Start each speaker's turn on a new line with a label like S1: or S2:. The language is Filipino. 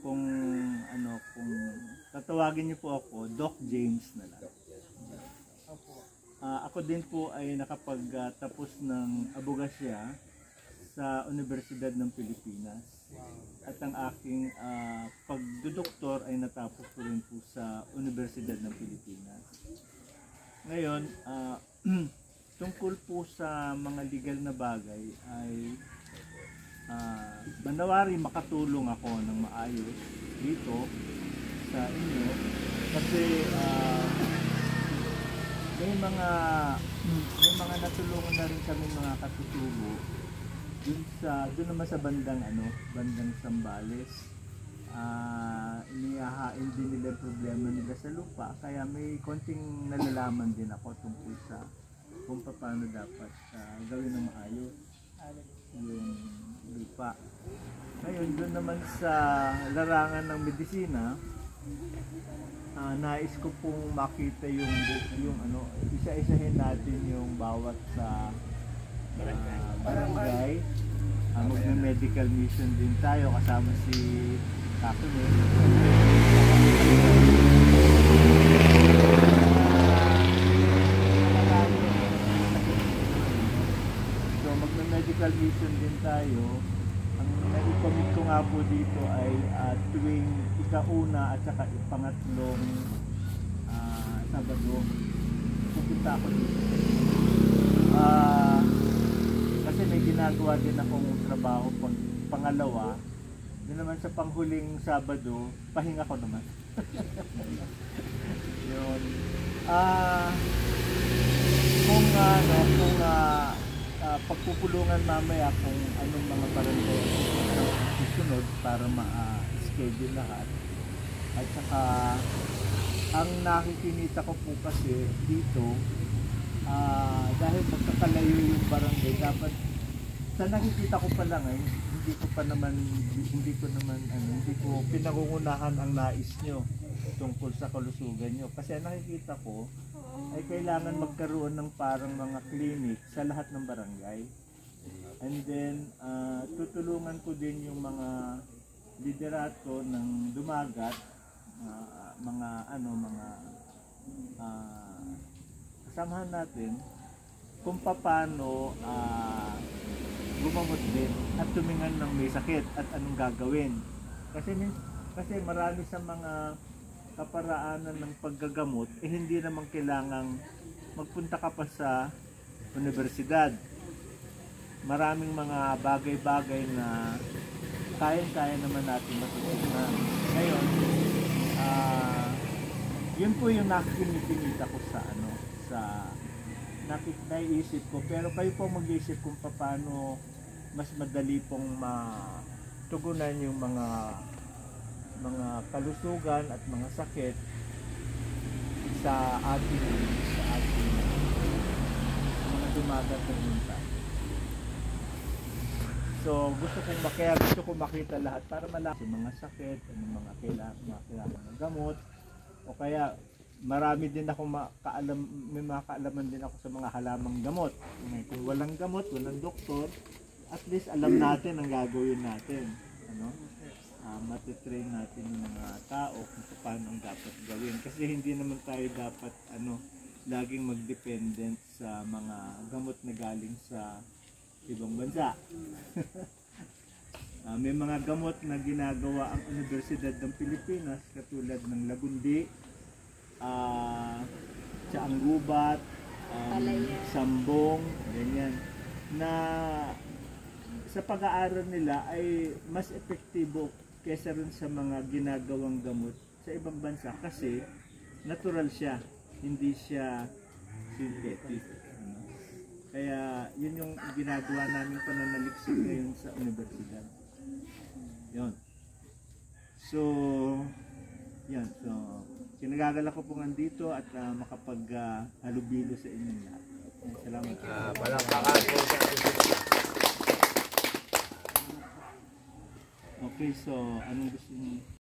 S1: kung kung tatawagin niyo po ako, Doc James na lang. Ako din po ay nakapagtapos ng abogasya sa Universidad ng Pilipinas. At ang aking pagdodoktor ay natapos ko rin po sa Universidad ng Pilipinas. Ngayon, tungkol po sa mga legal na bagay ay manawari makatulong ako ng maayos dito sa inyo kasi may mga natulungan na rin kami mga katutubo doon naman sa bandang Sambales. Inihahain din nila problema nila sa lupa, kaya may konting nalalaman din ako tungkol sa kung paano dapat gawin ng maayos yung lupa. Ngayon, doon naman sa larangan ng medisina, nais ko pong makita yung isa-isahin natin yung bawat sa barangay. Mag-medical mission din tayo kasama si Kakunin. So mag-medical mission din tayo. Ang naikomit ko nga po dito ay tuwing ika-una at saka pangatlong Sabado pupunta ako dito. Kasi may ginagawa din akong trabaho pangalawa. Yun naman sa panghuling Sabado, pahinga ko naman. Yun. Kung pagpupulungan mamaya kung anong mga barangay ang susunod para ma-schedule lahat. At saka ang nakikinita ko po kasi dito, dahil magkakalayo yung barangay, dapat sa nakikita ko pa lang hindi ko pinangungunahan ang nais nyo tungkol sa kalusugan nyo. Kasi ang nakikita ko ay kailangan magkaroon ng parang mga clinic sa lahat ng barangay. And then tutulungan ko din yung mga liderato ng dumagat, kasamahan natin kung paano gumamot din at tumingan ng may sakit at anong gagawin. Kasi marami sa mga kaparaanan ng paggagamot hindi naman kailangang magpunta ka pa sa universidad. Maraming mga bagay-bagay na kayang-kaya naman natin matutunan. Ngayon, yun po yung nakikinita ko sa naiisip ko, pero kayo po mag-isip kung paano mas madali pong matugunan yung mga kalusugan at mga sakit sa ating mga dumagat na bunta. So gusto kong makita lahat para malaman yung mga sakit, yung mga kailangan ng gamot, o kaya marami din ako may mga kaalaman din ako sa mga halamang gamot. Kung walang gamot, walang doktor, at least alam natin ang gagawin natin. Matitrain natin yung mga tao kung paano ang dapat gawin. Kasi hindi naman tayo dapat laging mag-dependent sa mga gamot na galing sa ibang bansa. May mga gamot na ginagawa ang Universidad ng Pilipinas katulad ng Lagundi, Tsaang Gubat, Sambong, ganyan, na sa pag-aaral nila ay mas epektibo kaysa rin sa mga ginagawang gamot sa ibang bansa kasi natural siya, hindi siya synthetic. Kaya yun yung ginagawa namin pananaliksik ngayon sa universidad. Yun. So, yan. So, kinagagala ko po nandito at makapag-halubilo sa inyo lahat. Salamat.
S2: Palakpakan po sa
S1: Okay, so anong gusto niyo?